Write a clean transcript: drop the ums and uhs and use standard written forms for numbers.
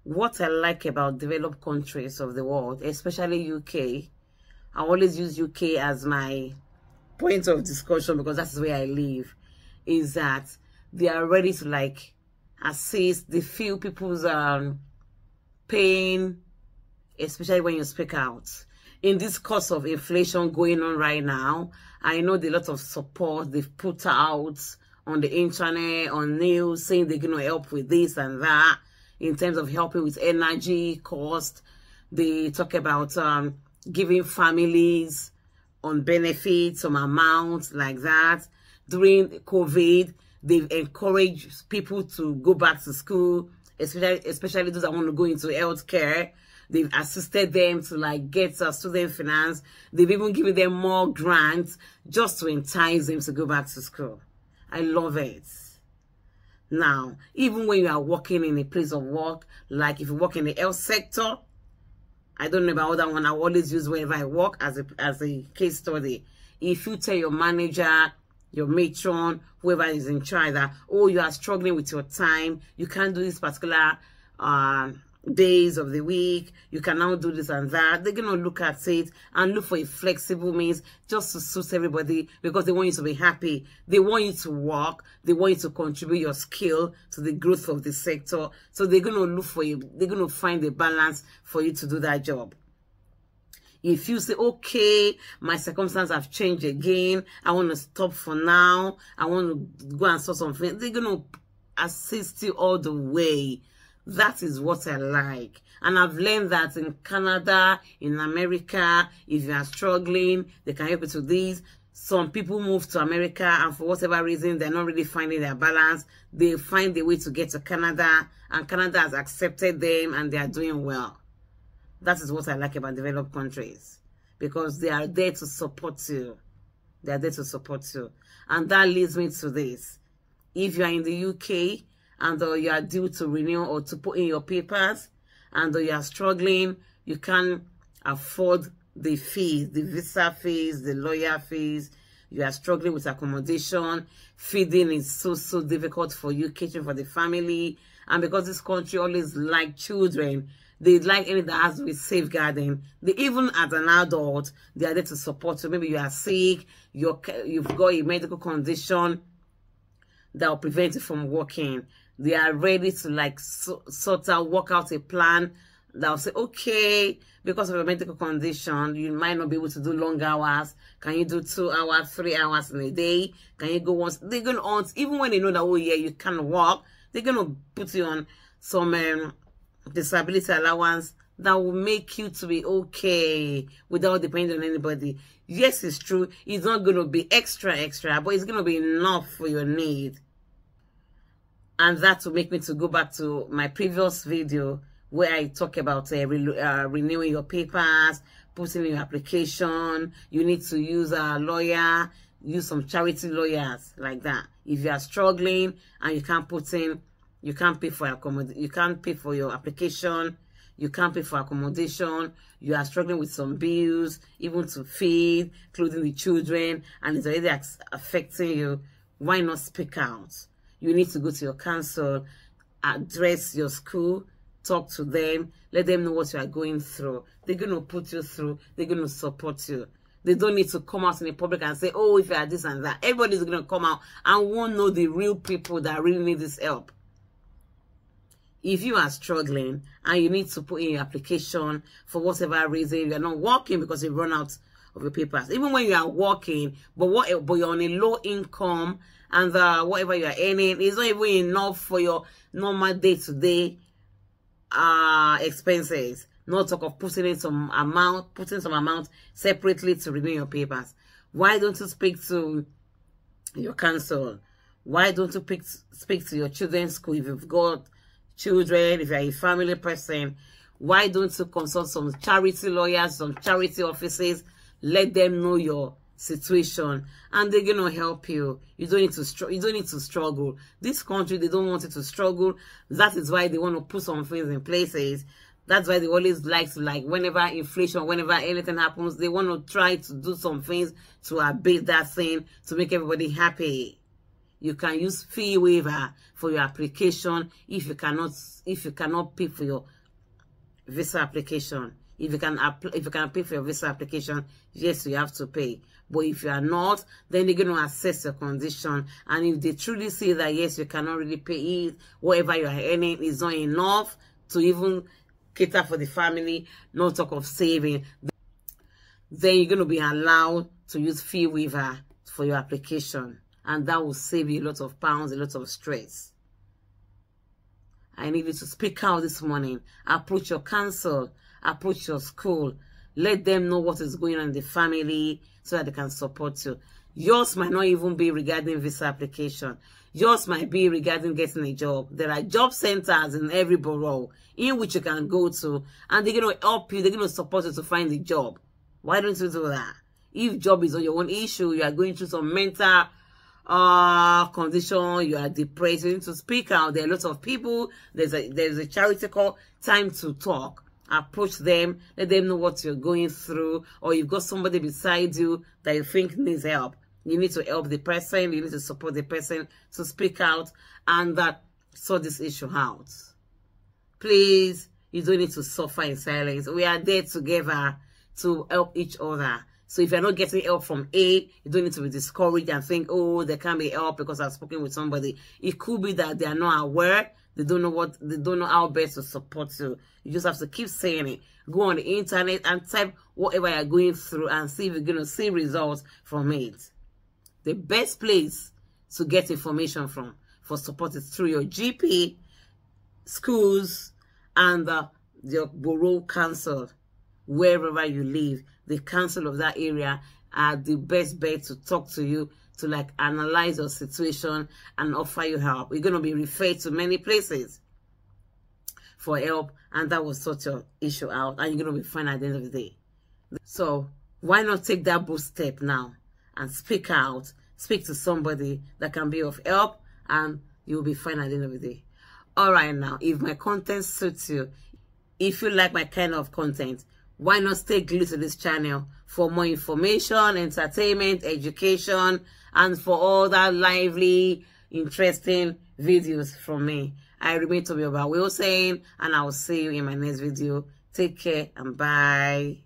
What I like about developed countries of the world, especially UK, I always use UK as my point of discussion because that's where I live, is that they are ready to like assist. They feel people's pain, especially when you speak out. In this course of inflation going on right now, I know the lot of support they've put out on the internet, on news, saying they're going to help with this and that, in terms of helping with energy cost. They talk about giving families on benefits, some amounts like that. During COVID, they've encouraged people to go back to school, especially those that want to go into healthcare. They've assisted them to like get student finance. They've even given them more grants just to entice them to go back to school. I love it. Now, even when you are working in a place of work, like if you work in the health sector, I don't know about that one. I always use wherever I work as a case study. If you tell your manager, your matron, whoever is in charge that, oh, you are struggling with your time, you can't do this particular days of the week, you can now do this and that, they're going to look at it and look for a flexible means just to suit everybody, because they want you to be happy. They want you to work. They want you to contribute your skill to the growth of the sector. So they're going to look for you. They're going to find a balance for you to do that job. If you say, okay, my circumstances have changed again, I want to stop for now, I want to go and sort something, they're going to assist you all the way. That is what I like. And I've learned that in Canada, in America, if you are struggling, they can help you to this. Some people move to America and for whatever reason, they're not really finding their balance. They find a way to get to Canada, and Canada has accepted them and they are doing well. That is what I like about developed countries, because they are there to support you. They are there to support you. And that leads me to this. If you are in the UK, and you are due to renew or to put in your papers, and you are struggling, you can't afford the fees, the visa fees, the lawyer fees, you are struggling with accommodation, feeding is so difficult for you, catering for the family, and because this country always like children, they like anything that has with safeguarding. They, even as an adult, they are there to support you. Maybe you are sick, you've got a medical condition that will prevent you from working. They are ready to like sort out, work out a plan that will say, okay, because of your medical condition, you might not be able to do long hours. Can you do 2 hours, 3 hours in a day? Can you go once? They're going to, even when they know that, oh yeah, you can work, they're going to put you on some disability allowance that will make you to be okay without depending on anybody. Yes, it's true. It's not going to be extra, but it's going to be enough for your need. And that will make me to go back to my previous video where I talk about renewing your papers, putting in your application. You need to use a lawyer, use some charity lawyers like that. If you are struggling and you can't put in, you can't pay for you can't pay for your application, you can't pay for accommodation, you are struggling with some bills, even to feed, including the children, and it's already affecting you, why not speak out? You need to go to your council, address your school, talk to them, let them know what you are going through. They're going to put you through. They're going to support you. They don't need to come out in the public and say, oh, if you are this and that. Everybody's going to come out and won't know the real people that really need this help. If you are struggling and you need to put in your application for whatever reason, you are not working because you run out of your papers. Even when you are working, but you're on a low income, and whatever you are earning is not even enough for your normal day-to-day expenses. Not talk of putting some amount separately to renew your papers. Why don't you speak to your council? Why don't you speak to your children's school if you've got children, if you're a family person? Why don't you consult some charity lawyers, some charity offices? Let them know your situation and they're gonna help you. You don't need to struggle. This country, they don't want you to struggle. That is why they want to put some things in places. That's why they always like to, like, whenever inflation, whenever anything happens, they want to try to do some things to abate that thing, to make everybody happy. You can use fee waiver for your application if you cannot pay for your visa application. If you can pay for your visa application, yes, you have to pay. But if you are not, then they're going to assess your condition. And if they truly say that, yes, you cannot really pay it, whatever you are earning is not enough to even cater for the family, no talk of saving, then you're going to be allowed to use fee waiver for your application. And that will save you a lot of pounds, a lot of stress. I need you to speak out this morning. Approach your council, approach your school. Let them know what is going on in the family so that they can support you. Yours might not even be regarding visa application. Yours might be regarding getting a job. There are job centers in every borough in which you can go to, and they're going to help you. They're going to support you to find a job. Why don't you do that? If job is on your own issue, you are going through some mental condition, you are depressed, you need to speak out. There are lots of people. There's a charity called Time to Talk. Approach them, let them know what you're going through, or you've got somebody beside you that you think needs help. You need to help the person, you need to support the person to speak out and sort this issue out. Please, you don't need to suffer in silence. We are there together to help each other. So if you're not getting help from A, you don't need to be discouraged and think, oh, there can't be help because I've spoken with somebody. It could be that they are not aware. They don't know how best to support you. You just have to keep saying it. Go on the internet and type whatever you're going through and see if you're going to see results from it. The best place to get information for support is through your GP, schools, and your borough council. Wherever you live, the council of that area are the best bet to talk to you, to like analyze your situation and offer you help. You're going to be referred to many places for help, and that will sort your issue out, and you're going to be fine at the end of the day. So why not take that bold step now and speak out, speak to somebody that can be of help, and you'll be fine at the end of the day. All right, now, if my content suits you, if you like my kind of content, why not stay glued to this channel for more information, entertainment, education, and for all that lively, interesting videos from me. I remain Tobi Wilson, and I will see you in my next video. Take care and bye.